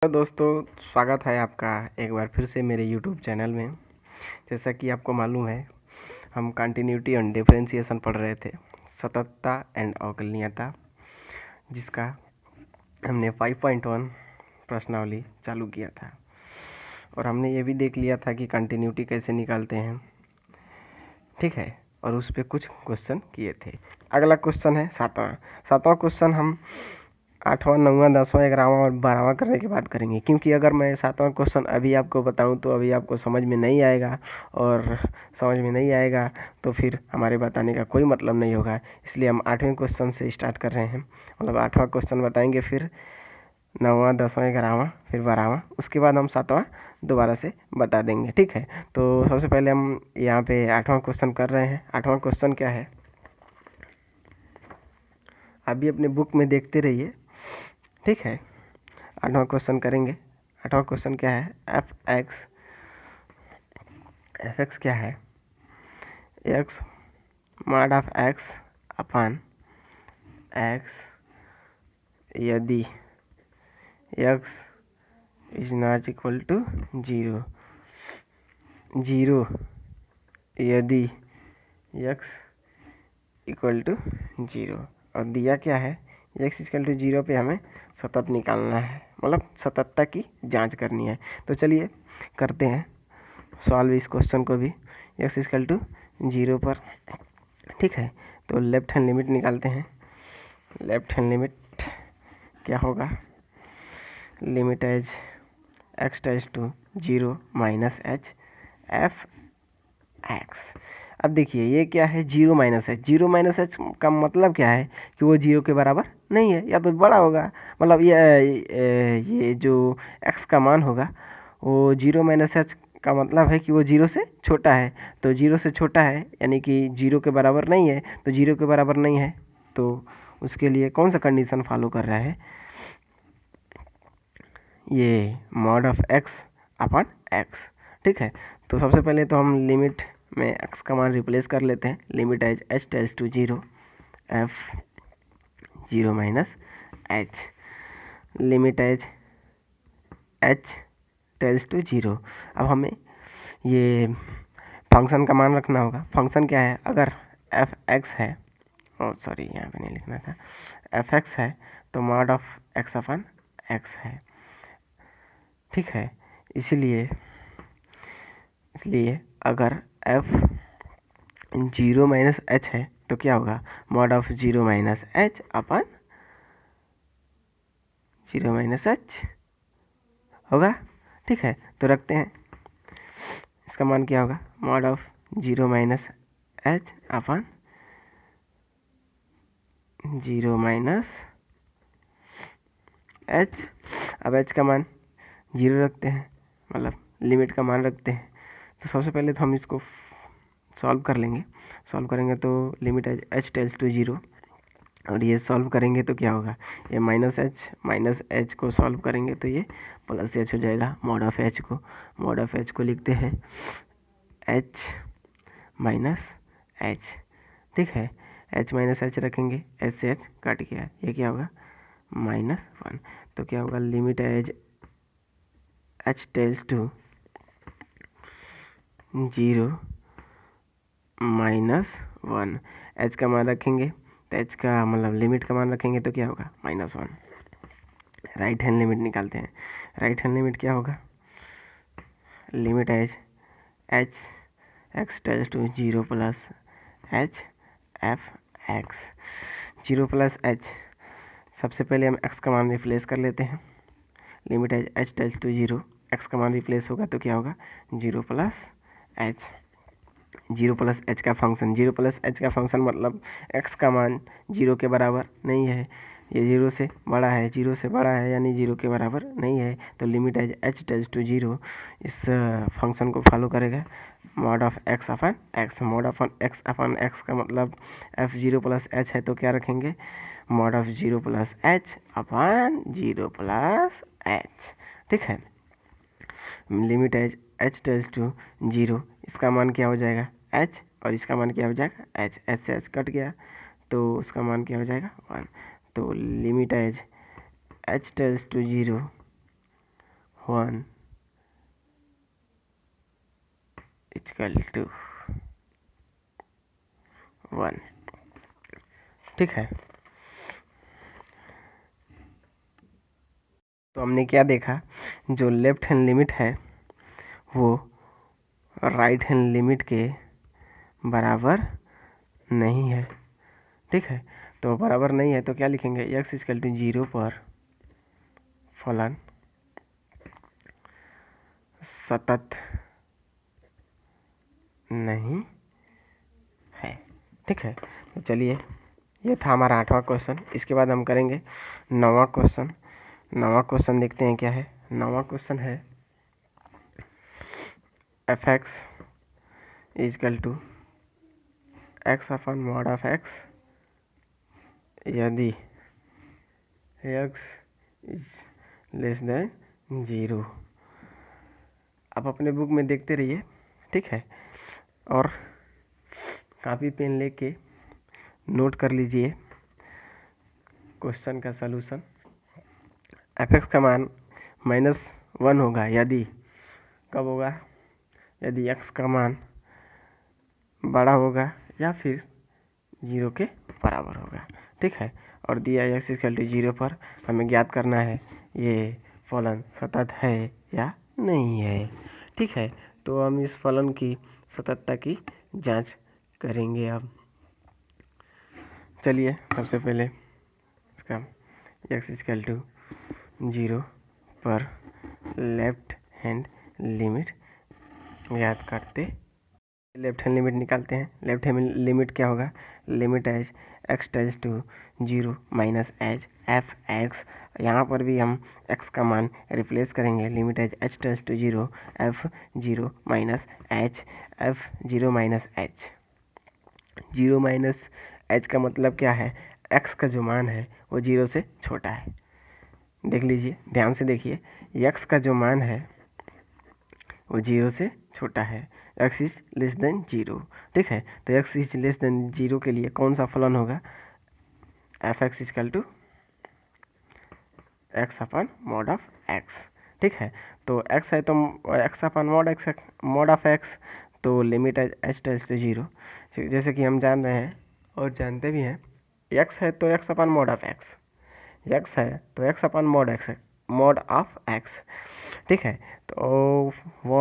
Hello दोस्तों, स्वागत है आपका एक बार फिर से मेरे यूट्यूब चैनल में। जैसा कि आपको मालूम है, हम कंटिन्यूटी एंड डिफरेंशिएशन पढ़ रहे थे, सततता एंड अवकलनीयता, जिसका हमने 5.1 प्रश्नावली चालू किया था। और हमने ये भी देख लिया था कि कंटिन्यूटी कैसे निकालते हैं, ठीक है। और उस पर कुछ क्वेश्चन किए थे। अगला क्वेश्चन है सातवां क्वेश्चन हम 8वां 9वां 10वां 11वां और 12वां करने के बाद करेंगे, क्योंकि अगर मैं 7वां क्वेश्चन अभी आपको बताऊं तो अभी आपको समझ में नहीं आएगा, और समझ में नहीं आएगा तो फिर हमारे बताने का कोई मतलब नहीं होगा। इसलिए हम 8वें क्वेश्चन से स्टार्ट कर रहे हैं, मतलब 8वां क्वेश्चन बताएंगे, फिर 9वां 10वां 11वां फिर 12वां, उसके बाद हम 7वां दोबारा से बता देंगे, ठीक है। तो सबसे पहले हम यहाँ पे 8वां क्वेश्चन कर रहे हैं। 8वां क्वेश्चन क्या है, अभी अपने बुक में देखते रहिए, ठीक है। 8वां क्वेश्चन करेंगे। 8वां क्वेश्चन क्या है, एफ एक्स क्या है, X mod of X upon X यदि X is not equal to zero, यदि एक्स इक्वल टू जीरो, और दिया क्या है, एक्स इक्वल टू जीरो पे हमें सतत निकालना है, मतलब सततता की जांच करनी है। तो चलिए करते हैं सॉल्व इस क्वेश्चन को भी, एक्स इक्वल टू जीरो पर, ठीक है। तो लेफ्ट हैंड लिमिट निकालते हैं। लेफ्ट हैंड लिमिट क्या होगा, limit as x tends to zero minus H F x. अब देखिए ये क्या है, zero minus h. Zero minus H का मतलब क्या है कि वो जीरो के बराबर नहीं है, या तो बड़ा होगा, मतलब ये जो एक्स का मान होगा वो जीरो माइनस एच का मतलब है कि वो जीरो से छोटा है। तो जीरो से छोटा है यानी कि जीरो के बराबर नहीं है, तो जीरो के बराबर नहीं है तो उसके लिए कौन सा कंडीशन फॉलो कर रहा है, ये mod of x upon x, ठीक है। तो सबसे पहले तो हम लिमिट में एक्स का मान रिप्लेस कर लेते हैं। Limit as h tends to zero f zero minus h, limit as h tends to zero. अब हमें ये फंक्शन का मान रखना होगा। फंक्शन क्या है, अगर एफ एक्स है, ओ सॉरी यहाँ पे नहीं लिखना था, एफ एक्स है तो mod of x upon x है, ठीक है। इसलिए अगर एफ जीरो माइनस एच है तो क्या होगा, mod of zero minus H upon zero minus H होगा, ठीक है। तो रखते हैं, इसका मान क्या होगा, mod of zero minus H upon zero minus H. अब एच का मान जीरो रखते हैं, मतलब लिमिट का मान रखते हैं। तो सबसे पहले तो हम इसको सॉल्व कर लेंगे। सॉल्व करेंगे तो limit h tends to zero, और ये सॉल्व करेंगे तो क्या होगा, ये माइनस एच को सॉल्व करेंगे तो ये प्लस एच हो जाएगा। मॉड ऑफ एच को लिखते हैं एच माइनस एच, ठीक है। एच माइनस एच रखेंगे, एच से एच कट गया, ये क्या होगा -1। तो क्या होगा, limit as h tends to zero -1, h का मान रखेंगे तो एच का मतलब लिमिट का मान रखेंगे तो क्या होगा -1। राइट हैंड लिमिट निकालते हैं। राइट हैंड लिमिट क्या होगा, limit as h x tends to zero plus H F x. Zero plus h, सबसे पहले हम एक्स का मान रिप्लेस कर लेते हैं। Limit as h tends to zero, x का मान रिप्लेस होगा तो क्या होगा, zero plus h. Zero plus H का फंक्शन मतलब एक्स का मान जीरो के बराबर नहीं है, ये जीरो से बड़ा है यानी जीरो के बराबर नहीं है। तो limit as h tends to zero इस फंक्शन को फॉलो करेगा, mod of x upon x. Mod of x upon x का मतलब एफ जीरो प्लस एच है तो क्या रखेंगे, mod of zero plus h upon zero plus h, ठीक है। Limit as h tends to zero, इसका मान क्या हो जाएगा एच, और इसका मान क्या हो जाएगा एच, एच से एच कट गया तो उसका मान क्या हो जाएगा 1। तो limit as h tends to zero 1 equal to 1। ठीक है, तो हमने क्या देखा, जो लेफ्ट हैंड लिमिट है वो राइट हैंड लिमिट के बराबर नहीं है। ठीक है, तो बराबर नहीं है तो क्या लिखेंगे, x इक्वल टू 0 पर फलन सतत नहीं है। ठीक है, तो चलिए ये था हमारा 8वां क्वेश्चन। इसके बाद हम करेंगे 9वां क्वेश्चन। 9वां क्वेश्चन देखते हैं क्या है। 9वां क्वेश्चन है f(x) equal to x upon mod of x यदि x इज लेस देन 0। आप अपने बुक में देखते रहिए, ठीक है, और कॉपी पेन लेके नोट कर लीजिए क्वेश्चन का सलूशन। f(x) का मान -1 होगा यदि, कब होगा, यदि x का मान बड़ा होगा या फिर 0 के बराबर होगा। ठीक है, और दिया x इक्वल टू 0 पर हमें ज्ञात करना है ये फलन सतत है या नहीं है। ठीक है, तो हम इस फलन की सततता की जांच करेंगे। अब चलिए सबसे पहले इसका x इक्वल टू 0 पर लेफ्ट हैंड लिमिट याद करते, लेफ्ट हैंड लिमिट निकालते हैं। लेफ्ट हैंड लिमिट क्या होगा, limit as x tends to 0 minus h f x. यहाँ पर भी हम x का मान रिप्लेस करेंगे, limit as h tends to 0 f 0 minus h f 0 minus h। 0 minus h का मतलब क्या है, x का जो मान है वो 0 से छोटा है। देख लीजिए, ध्यान से देखिए, x का जो मान है वो 0 से छोटा है, x इज लेस देन 0। ठीक है, तो x इज लेस देन 0 के लिए कौन सा फलन होगा, f(x) equal to x upon mod of x। ठीक है, तो x है तो x upon mod of x, तो लिमिट h टेंड्स टू 0। जैसे कि हम जान रहे हैं और जानते भी हैं, x है तो x upon mod of x, x है तो x upon mod of x। ठीक है, तो वो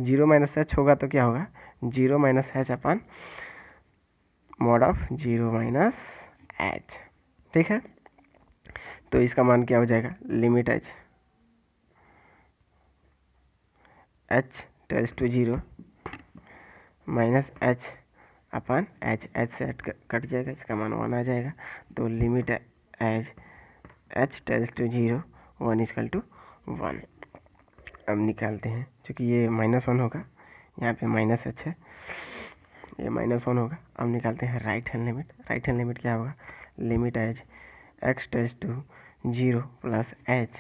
0 माइनस h होगा तो क्या होगा, 0 minus h upon mod of 0 minus h। ठीक है, तो इसका मान क्या हो जाएगा, limit h tends to 0 minus h upon h से कट जाएगा, इसका मान 1 आ जाएगा। तो limit as h tends to 0 1 equal to 1। अब निकालते हैं, क्योंकि ये -1 होगा, यहाँ पे माइनस h है, ये -1 होगा। अब निकालते हैं right hand limit. Right hand limit क्या होगा, limit as x tends to 0 plus h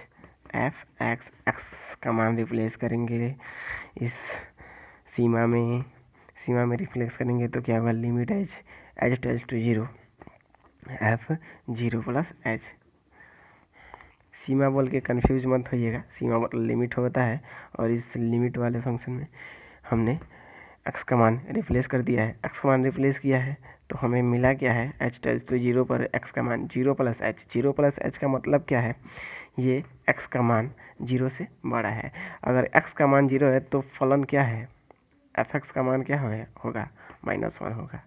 f x, x का मान रिप्लेस करेंगे इस सीमा में रिप्लेस करेंगे तो क्या होगा, limit as h tends to 0 f 0 plus h। सीमा बोल के कंफ्यूज मत होइएगा, सीमा मतलब लिमिट होता है, और इस लिमिट वाले फंक्शन में हमने x का मान रिप्लेस कर दिया है। x का मान रिप्लेस किया है तो हमें मिला क्या है, h टेंड्स टू 0 पर x का मान 0 प्लस h। 0 प्लस h का मतलब क्या है, ये x का मान 0 से बड़ा है। अगर x का मान 0 है तो फलन क्या है, f(x) का मान क्या होगा, -1 होगा।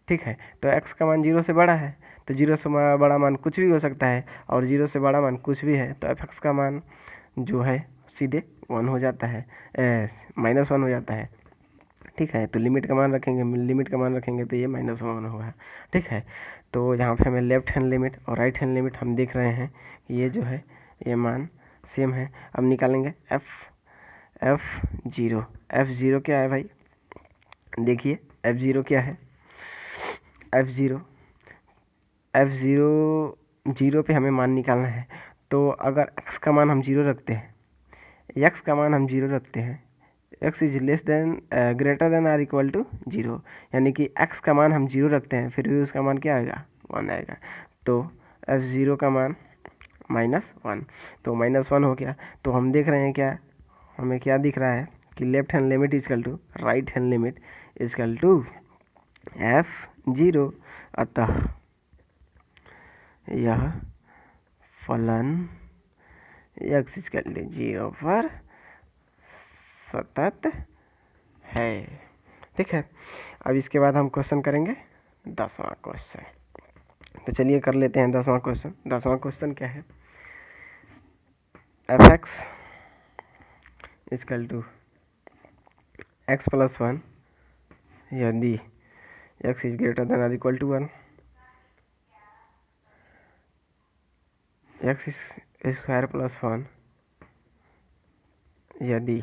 ठीक है, तो x का मान 0 से बड़ा है, तो 0 से बड़ा मान कुछ भी हो सकता है, और 0 से बड़ा मान कुछ भी है, तो f(x) का मान जो है सीधे 1 हो जाता है, -1 हो जाता है। ठीक है, तो लिमिट का मान रखेंगे तो ये -1 होगा। ठीक है, तो यहाँ पे हमें लेफ्ट हैंड लिमिट और राइट हैंड लिमिट हम देख रहे हैं कि ये जो है ये मान सेम है। अब निकालेंगे f0 क्या है भाई, देखिए f0 क्या है, f0 0 पे हमें मान निकालना है। तो अगर x का मान हम 0 रखते हैं, x is less than greater than or equal to 0, यानी कि x का मान हम 0 रखते हैं, फिर भी उसका मान क्या आएगा, 1 आएगा। तो f0 का मान -1। तो -1 हो गया। तो हम देख रहे हैं क्या, हमें क्या दिख रहा है कि left hand limit equal to right hand limit equal to f0। अतः यह फलन x इजकल टू 0 पर सतत है। ठीक है, अब इसके बाद हम क्वेश्चन करेंगे 10वां क्वेश्चन। तो चलिए कर लेते हैं 10वां क्वेश्चन। 10वां क्वेश्चन क्या है, f(x) इजकल टू x + 1 यदि x इज ग्रेटर देन और इक्वल टू 1, x स्क्वायर + 1 यदि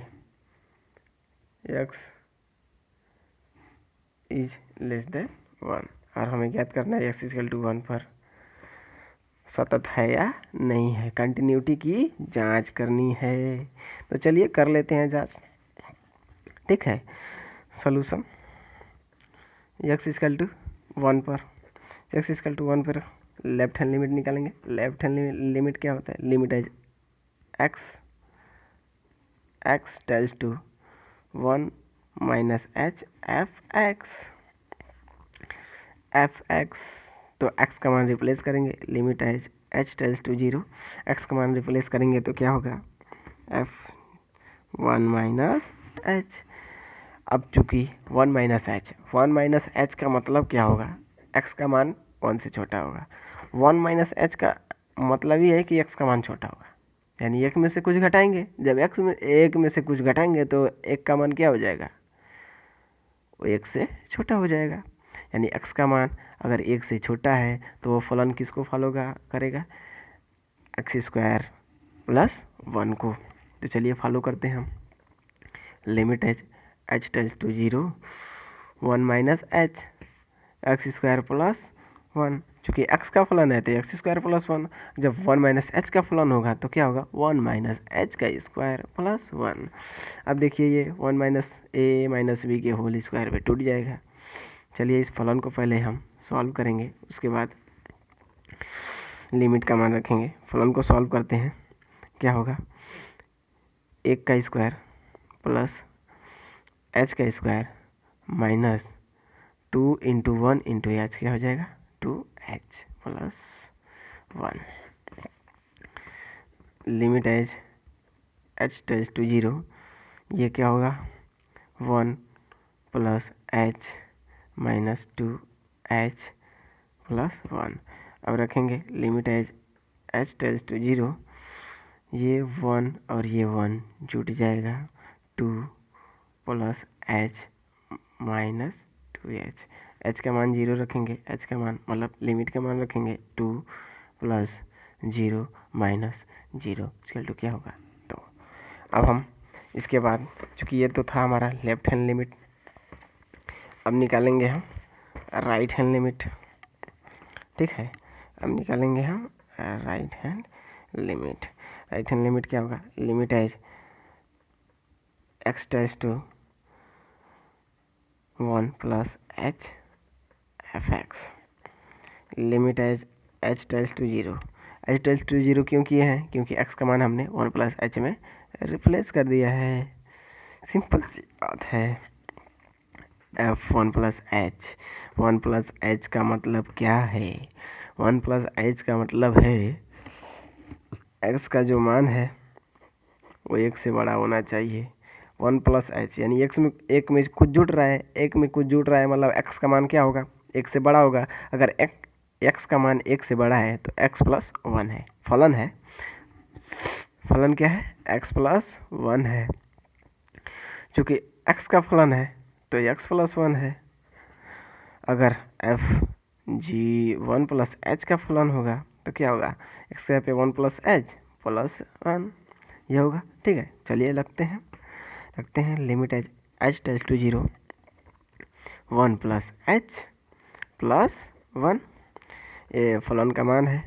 x इज लेस देन 1। और हमें ज्ञात करना है x इक्वल टू 1 पर सतत है या नहीं है, कंटिन्यूटी की जांच करनी है। तो चलिए कर लेते हैं जांच। ठीक है, सॉल्यूशन x इक्वल टू 1 पर, x इक्वल टू 1 पर लेफ्ट हैंड लिमिट निकालेंगे। लेफ्ट हैंड लिमिट क्या होता है, limit as x tends to 1 minus h f(x). तो x का मान रिप्लेस करेंगे, limit as h tends to 0, x का मान रिप्लेस करेंगे तो क्या होगा f(1 माइनस h)। अब चूंकि 1 माइनस h का मतलब क्या होगा, x का मान 1 से छोटा होगा। 1 माइनस h का मतलब ये है कि x का मान छोटा होगा, यानी एक में से कुछ घटाएंगे। जब एक में से कुछ घटाएंगे तो एक का मान क्या हो जाएगा, वो 1 से छोटा हो जाएगा। यानी x का मान अगर 1 से छोटा है तो वो फलन किसको फॉलो करेगा, x² + 1 को। तो चलिए फॉलो करते हैं हम। Limit as h tends to 0 1 minus h x² + 1। चूँकि x का फलन है तो x² + 1। जब 1 माइनस h का फलन होगा तो क्या होगा, 1 माइनस h का स्क्वायर + 1। अब देखिए ये 1 माइनस a माइनस b के होल स्क्वायर पे टूट जाएगा। चलिए इस फलन को पहले हम सॉल्व करेंगे, उसके बाद लिमिट का मान रखेंगे। फलन को सॉल्व करते हैं, क्या होगा 1 का स्क्वायर प्लस h का स्क्वायर माइनस 2 × 1 × h क्या हो जाएगा 2h + 1। Limit as h tends to 0, ये क्या होगा 1 + h माइनस 2h + 1। अब रखेंगे limit as h tends to 0, ये 1 और ये 1 जुट जाएगा 2 + h माइनस 2h। h का मान 0 रखेंगे, h का मान मतलब लिमिट का मान रखेंगे 2 + 0 माइनस 0 इक्वल टू क्या होगा 2। अब हम इसके बाद, चूँकि ये तो था हमारा लेफ्ट हैंड लिमिट, अब निकालेंगे हम राइट हैंड लिमिट। ठीक है, अब निकालेंगे हम right hand limit. Right hand limit क्या होगा, limit as x tends to 1 + h f(x). Limit as h tends to 0। h tends to 0 क्यों किए हैं, क्योंकि x का मान हमने 1 + h में रिप्लेस कर दिया है। सिंपल सी बात है। f1 + h, 1 + h का मतलब क्या है, 1 + h का मतलब है x का जो मान है वो 1 से बड़ा होना चाहिए। 1 + h यानी एक में कुछ जुट रहा है, एक में कुछ जुट रहा है, मतलब x का मान क्या होगा 1 से बड़ा होगा। अगर x का मान 1 से बड़ा है तो x + 1 है, फलन है। फलन क्या है, x + 1 है। चूँकि x का फलन है तो x + 1 है। अगर f(g1 + h) का फलन होगा तो क्या होगा, x पे 1 + h + 1 ये होगा। ठीक है, चलिए रखते हैं limit as h tends to 0 1 + h + 1, ये फलन का मान है।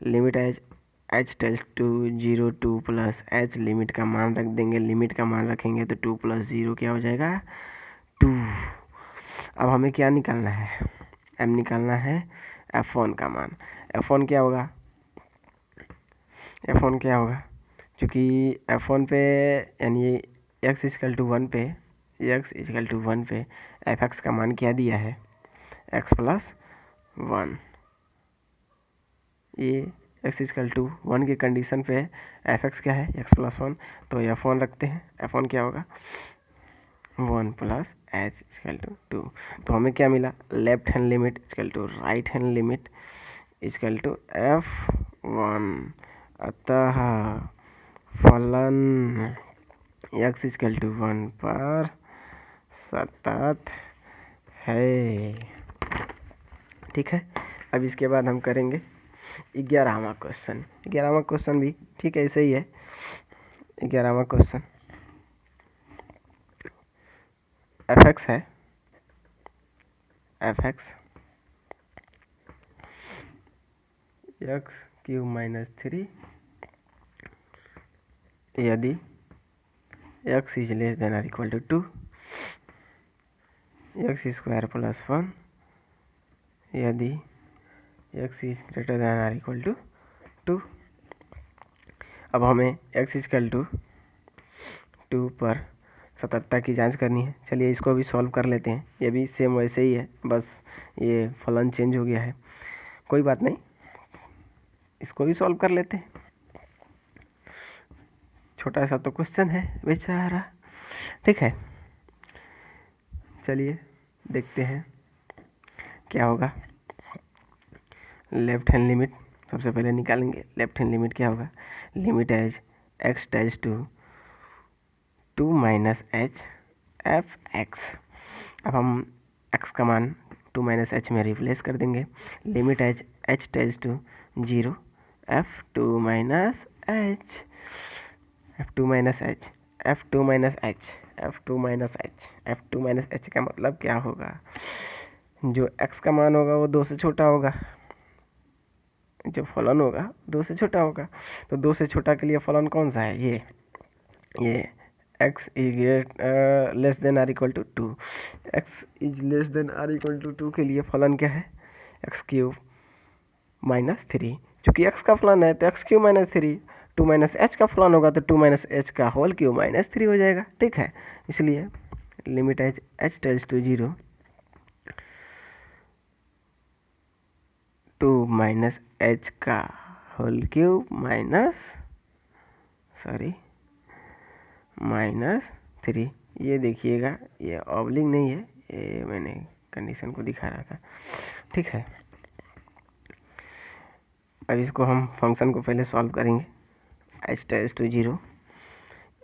Limit as h tends to 0 2 + h, limit का मान रख देंगे। लिमिट का मान रखेंगे तो 2 + 0 क्या हो जाएगा 2। अब हमें क्या निकालना है, अब निकालना है f1 का मान। f1 क्या होगा, F1 क्या होगा, चूँकि F1 पे यानी x इजकल टू 1 पे fx का मान क्या दिया है, x प्लस 1। ये x इजकल टू 1 की कंडीशन पे fx क्या है, x प्लस 1, तो F1 रखते हैं। F1 क्या होगा, 1 प्लस h इजकल टू 2। तो हमें क्या मिला, left hand limit equal to right hand limit equal to F1। अतः फलन x इजकल टू 1 पर सतत है। ठीक है, अब इसके बाद हम करेंगे 11वां क्वेश्चन। 11वां क्वेश्चन भी ठीक है, ऐसे ही है। 11वां क्वेश्चन fx है, fx x क्यूब माइनस 3 यदि x is less than or equal to 2, x square plus 1 यदि x is greater than or equal to 2। अब हमें x इजकल टू 2 पर सततता की जांच करनी है। चलिए इसको भी सॉल्व कर लेते हैं। ये भी सेम वैसे ही है, बस ये फलन चेंज हो गया है, कोई बात नहीं, इसको भी सॉल्व कर लेते हैं। छोटा सा तो क्वेश्चन है बेचारा। ठीक है, चलिए देखते हैं क्या होगा। लेफ्ट हैंड लिमिट सबसे पहले निकालेंगे। लेफ्ट हैंड लिमिट क्या होगा, limit as x tends to 2 minus H F x. अब हम x का मान 2 माइनस एच में रिप्लेस कर देंगे। Limit as h tends to 0 f2 minus h, f2 minus h, f2 minus h, f2 minus h, f2 minus H का मतलब क्या होगा, जो x का मान होगा वो 2 से छोटा होगा, जो फलन होगा 2 से छोटा होगा। तो 2 से छोटा के लिए फलन कौन सा है, ये x is less than or equal to 2। x is less than or equal to 2 के लिए फलन क्या है, x क्यूब माइनस 3। चूँकि x का फलन है तो x cube minus 3, 2 minus H का फलन होगा तो 2 माइनस एच का होल क्यूब माइनस 3 हो जाएगा। ठीक है, इसलिए limit H h tends to 0 2 minus H का होल क्यूब माइनस 3। ये देखिएगा, ये ऑब्लिंग नहीं है, ये मैंने कंडीशन को दिखा रहा था। ठीक है, अब इसको हम फंक्शन को पहले सॉल्व करेंगे। h tends to 0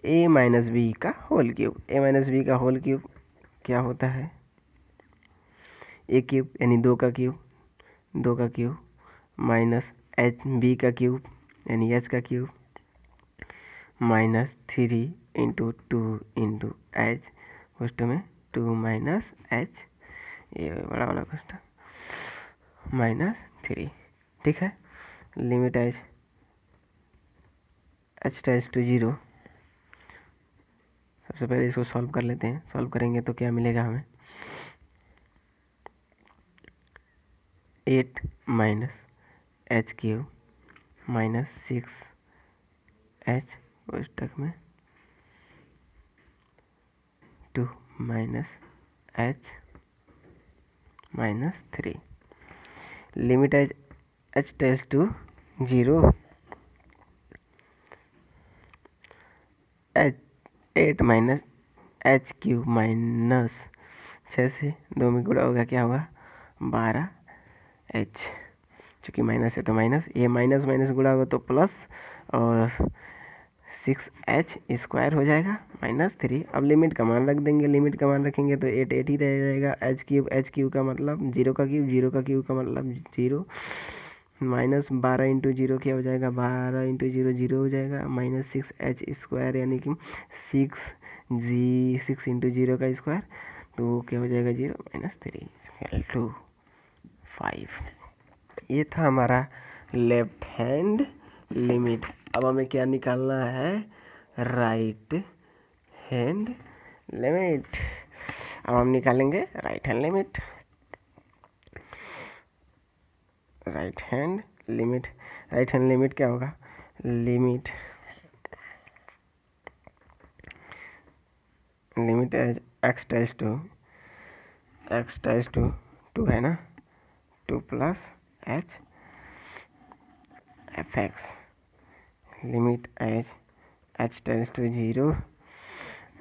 a minus b का whole cube, a minus b का होल क्यूब क्या होता है, a क्यूब यानी 2 का क्यूब माइनस एच बी का क्यूब यानी h का cube minus 3 into 2 into h, first में 2 माइनस एच, ये बड़ा वाला क्वेश्चन माइनस 3। ठीक है, लिमिट एच टेंड्स टू 0। सबसे पहले इसको सॉल्व कर लेते हैं। सॉल्व करेंगे तो क्या मिलेगा हमें, 8 minus H cube minus 6 H पुस्तक में 2 minus H minus 3। Limit as h tends to 0 8 minus H cube minus 6 से 2 में गुणा होगा, क्या होगा 12 एच। चूँकि माइनस है तो माइनस, ये माइनस माइनस गुणा होगा तो प्लस, और 6 एच स्क्वायर हो जाएगा माइनस 3। अब लिमिट का मान रख देंगे। लिमिट का मान रखेंगे तो 8 ही रह जाएगा। एच क्यूब का मतलब 0 का क्यूब का मतलब 0, माइनस 12 इंटू 0 क्या हो जाएगा, 12 इंटू 0 0 हो जाएगा, माइनस 6 एच स्क्वायर यानी कि 6 इंटू 0 का स्क्वायर, तो क्या हो जाएगा 0 माइनस 3 इक्वल टू 5। ये था हमारा लेफ्ट हैंड लिमिट। अब हमें क्या निकालना है, राइट हैंड लिमिट। अब हम निकालेंगे right hand limit. Right hand limit क्या होगा, limit as X tends to 2 है ना, 2 plus H F X, limit as H tends to 0,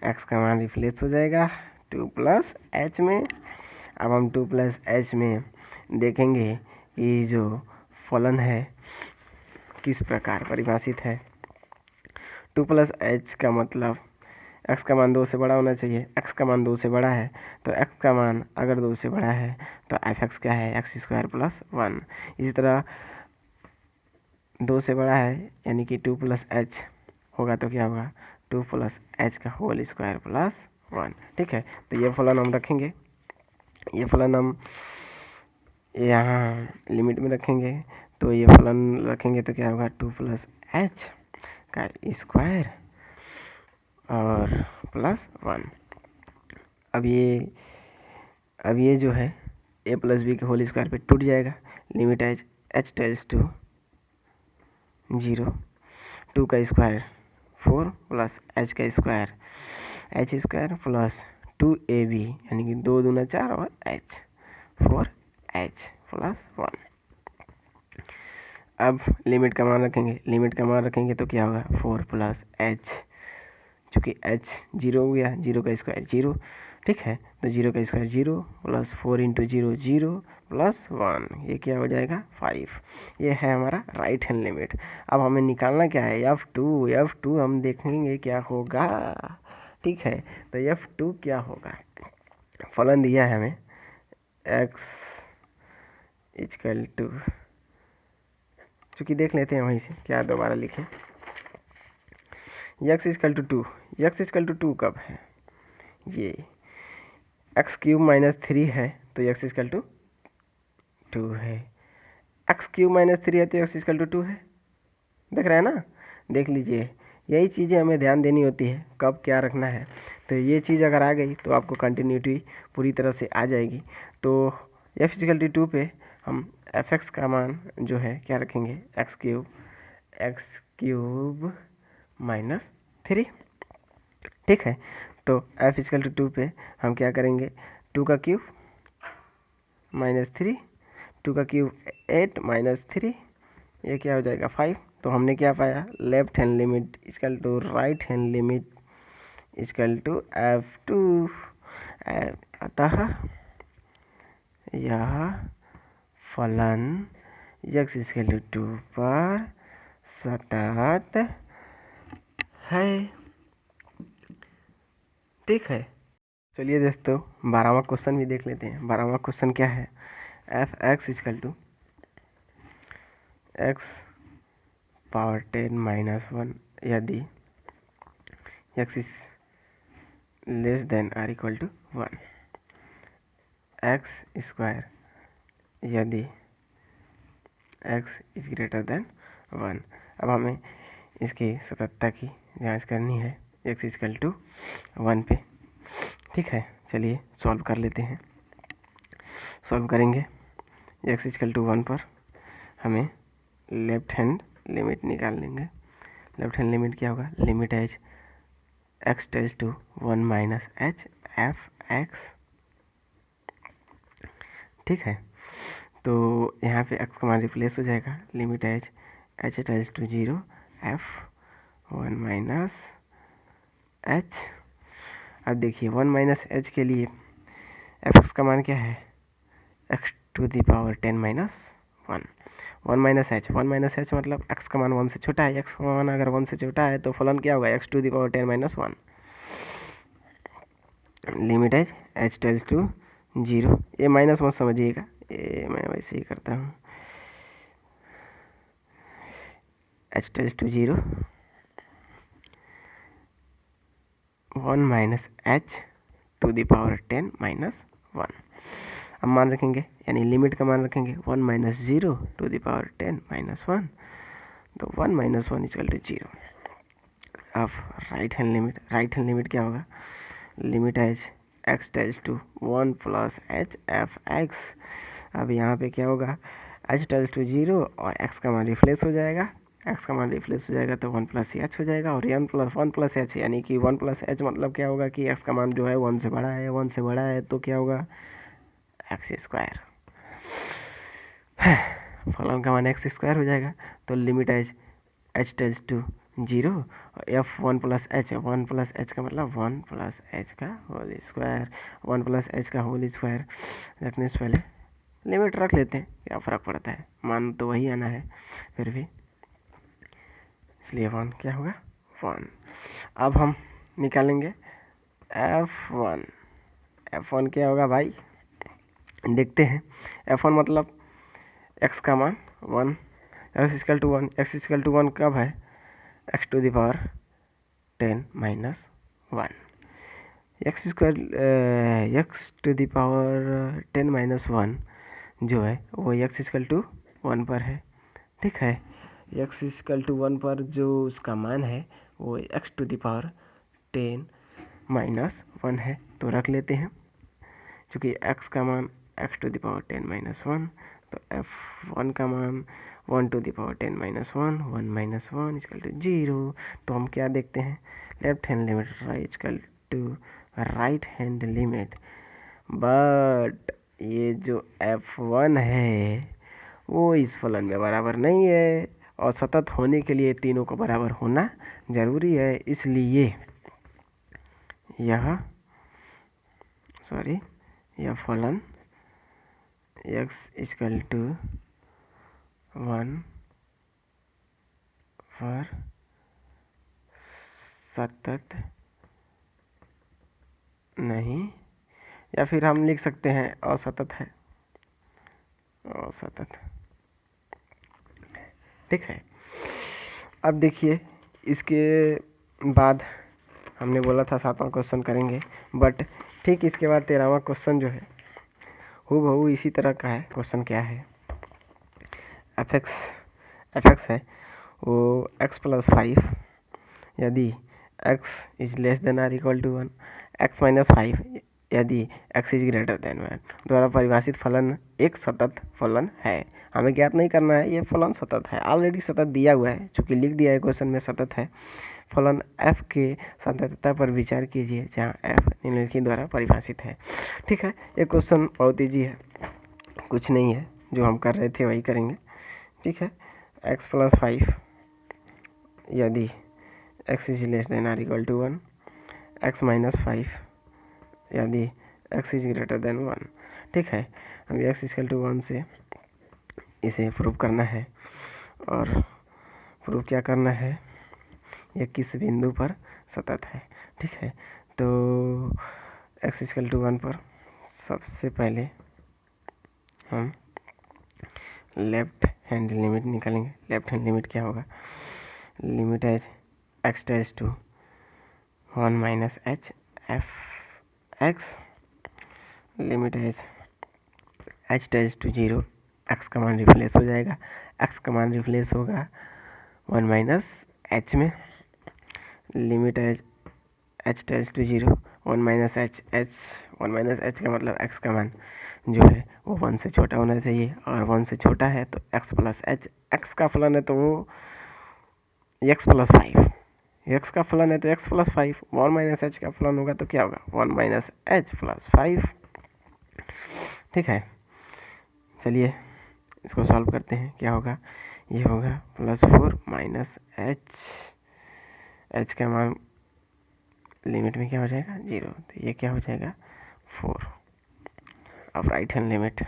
X का मान रिप्लेस हो जाएगा 2 प्लस एच में। अब हम 2 प्लस एच में देखेंगे कि जो फलन है किस प्रकार परिभाषित है। 2 प्लस एच का मतलब एक्स का मान 2 से बड़ा होना चाहिए। एक्स का मान 2 से बड़ा है तो एक्स का मान अगर 2 से बड़ा है तो एफ एक्स क्या है, एक्स स्क्वायर प्लस 1। इसी तरह 2 से बड़ा है यानी कि 2 प्लस एच होगा तो क्या होगा, 2 प्लस एच का होल स्क्वायर प्लस 1। ठीक है, तो ये फलन हम रखेंगे, ये फलन हम यहाँ लिमिट में रखेंगे। तो ये फलन रखेंगे तो क्या होगा, 2 प्लस एच का स्क्वायर और प्लस 1। अब ये जो है ए प्लस बी के होल स्क्वायर पे टूट जाएगा। लिमिट एच टेंस टू 0, 2 का स्क्वायर 4 प्लस एच का square H square plus 2ab यानी कि 2 दूना 4 और एच 4h प्लस 1। अब लिमिट का मान रखेंगे तो क्या होगा, 4 प्लस एच, चूँकि h 0 हो गया, 0 का स्क्वायर 0, ठीक है, तो 0 का स्क्वायर 0 प्लस 4 इंटू 0 0 प्लस 1, ये क्या हो जाएगा 5। ये है हमारा राइट हैंड लिमिट। अब हमें निकालना क्या है, F2 हम देखेंगे क्या होगा। ठीक है, तो F2 क्या होगा, फलन दिया है हमें x इक्वल टू, चूँकि देख लेते हैं वहीं से क्या दोबारा लिखें, x इक्वल टू 2 कब है, ये एक्स क्यूब माइनस 3 है तो एक्स इक्वल टू 2 है, एक्स क्यूब माइनस 3 है तो एक्स इक्वल टू 2 है। देख रहे हैं ना, देख लीजिए, यही चीज़ें हमें ध्यान देनी होती है कब क्या रखना है। तो ये चीज़ अगर आ गई तो आपको कंटिन्यूटी पूरी तरह से आ जाएगी। तो एफ इक्वल टू 2 पे हम एफ एक्स का मान जो है क्या रखेंगे, एक्स क्यूब माइनस 3। ठीक है, तो एफ इक्वल टू 2 पे हम क्या करेंगे, 2 का क्यूब माइनस 3, 2 का क्यूब 8 माइनस 3, ये क्या हो जाएगा 5। तो हमने क्या पाया, left hand limit equal to right hand limit equal to F2। अतः यह फलन x इक्वल टू 2 पर सतत है। ठीक है, चलिए दोस्तों 12वां क्वेश्चन भी देख लेते हैं। 12वां क्वेश्चन क्या है, F X equal to X power 10 minus 1 यदि x is less than or equal to 1, X square यदि x इज ग्रेटर देन 1। अब हमें इसकी सततता की जांच करनी है x इक्वल टू 1 पे। ठीक है, चलिए सॉल्व कर लेते हैं। सॉल्व करेंगे x इक्वल टू 1 पर हमें लेफ्ट हैंड लिमिट निकाल लेंगे। लेफ्ट हैंड लिमिट क्या होगा, limit as X tends to 1 minus H F X. ठीक है, तो यहाँ पे एक्स का मान रिप्लेस हो जाएगा, limit as H tends to 0 F 1 minus H. अब देखिए 1 माइनस एच के लिए एफ एक्स का मान क्या है, X to the power 10 minus 1। 1 minus H मतलब एक्स का मान 1 से छोटा है। एक्स का मान अगर 1 से छोटा है तो फलन क्या होगा, X to the power 10 minus 1। Limit H tends to 0, ये माइनस मत समझिएगा, ये मैं वैसे ही करता हूँ, H tends to 0 1 minus H to the power 10 minus 1। अब मान रखेंगे यानी लिमिट का मान रखेंगे 1 minus 0 to the power 10 minus 1, तो 1 माइनस 1 इक्वल टू 0। अब राइट हैंड लिमिट क्या होगा, limit as X tends to 1 plus H F x. अब यहाँ पे क्या होगा, एच टेंस टू 0 और एक्स का मान रिप्लेस हो जाएगा एक्स का मान रिप्लेस हो जाएगा तो 1 प्लस एच हो जाएगा, और वन प्लस एच यानी कि 1 प्लस एच मतलब क्या होगा कि एक्स का मान जो है 1 से बड़ा है, 1 से बड़ा है तो क्या होगा एक्स स्क्वायर, फलन का मान एक्स स्क्वायर हो जाएगा। तो limit H tends to 0 F 1 plus H, 1 plus H का मतलब 1 प्लस एच का होल स्क्वायर, 1 प्लस एच का होल स्क्वायर रखने से पहले लिमिट रख लेते हैं, क्या फ़र्क पड़ता है, मान तो वही आना है फिर भी, इसलिए 1 क्या होगा 1। अब हम निकालेंगे f1, f1 क्या होगा भाई, देखते हैं। f1 मतलब x का मान 1, x equal to 1, x equal to 1 कब है, x to the power 10 minus 1, X square X to the power 10 minus 1 जो है वो एक्स इक्वल टू 1 पर है, ठीक है। एक्स इक्वल टू 1 पर जो उसका मान है वो X to the power 10 minus 1 है, तो रख लेते हैं। क्योंकि x का मान x to the power 10 minus 1, तो f1 का मान 1 to the power 10 minus 1, 1 minus 1 equal to 0। तो हम क्या देखते हैं, left hand limit equal to right hand limit, but ये जो f1 है वो इस फलन में बराबर नहीं है, और सतत होने के लिए तीनों को बराबर होना ज़रूरी है, इसलिए यह फलन x इक्वल टू 1 पर सतत नहीं, या फिर हम लिख सकते हैं असतत है, असतत, ठीक है। अब देखिए इसके बाद हमने बोला था 7वां क्वेश्चन करेंगे, बट ठीक इसके बाद 13वां क्वेश्चन जो है हूबहू इसी तरह का है। क्वेश्चन क्या है, एफ एक्स है वो x प्लस 5 यदि x is less than or equal to 1, x minus 5 यदि x इज ग्रेटर देन 1 द्वारा परिभाषित फलन एक सतत फलन है। हमें ज्ञात नहीं करना है ये फलन सतत है, ऑलरेडी सतत दिया हुआ है, चूँकि लिख दिया है क्वेश्चन में सतत है। फलन f के सततता पर विचार कीजिए जहाँ f निम्नलिखित द्वारा परिभाषित है, ठीक है। ये क्वेश्चन बहुत ईजी है, कुछ नहीं है, जो हम कर रहे थे वही करेंगे, ठीक है। x प्लस 5 यदि x is less than or equal to 1, x minus 5 यदि x इज ग्रेटर देन 1, ठीक है। हम x इक्वल टू 1 से इसे प्रूव करना है, और प्रूव क्या करना है, यह किस बिंदु पर सतत है, ठीक है। तो x इक्वल टू 1 पर सबसे पहले हम लेफ्ट हैंड लिमिट निकालेंगे। लेफ्ट हैंड लिमिट क्या होगा, limit as x tends to 1 minus H F X, limit as h tends to 0, x का मान रिप्लेस हो जाएगा, x का मान रिप्लेस होगा 1 माइनस एच में, limit as h tends to 0, 1 minus H का मतलब x का मान जो है वो 1 से छोटा होना चाहिए, और 1 से छोटा है तो x प्लस एच, x का फलन है तो वो x प्लस 5, x का फलन है तो x प्लस 5, 1 माइनस एच का फलन होगा तो क्या होगा 1 माइनस एच प्लस 5, ठीक है। चलिए इसको सॉल्व करते हैं, क्या होगा, ये होगा +4 माइनस एच का मान लिमिट में क्या हो जाएगा 0, तो ये क्या हो जाएगा 4। अब राइट हैंड लिमिट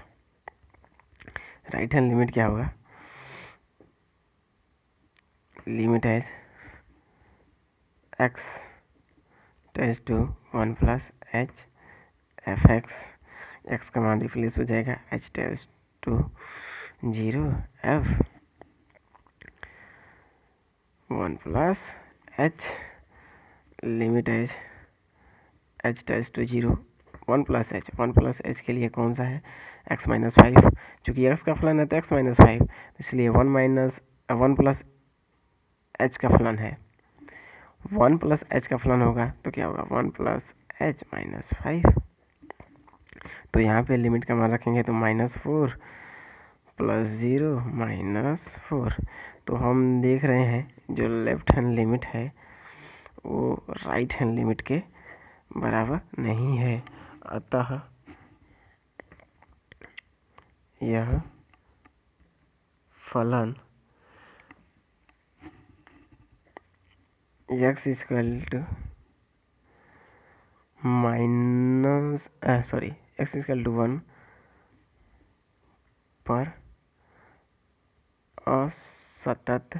क्या होगा, limit as x tends to 1 plus H F X का मान रिप्लेस हो जाएगा h tends to 0 f 1 plus H, limit as h tends to 0, 1 plus H के लिए कौन सा है x माइनस 5, चूँकि x का फलन है तो x माइनस 5, इसलिए 1 प्लस एच का फलन है, 1 प्लस एच का फलन होगा तो क्या होगा 1 प्लस एच माइनस 5। तो यहाँ पे लिमिट का मान रखेंगे तो -4 प्लस 0 -4, तो हम देख रहे हैं जो लेफ्ट हैंड लिमिट है वो राइट हैंड लिमिट के बराबर नहीं है, अतः यह फलन x equal to x equal to 1 पर असतत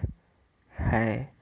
है।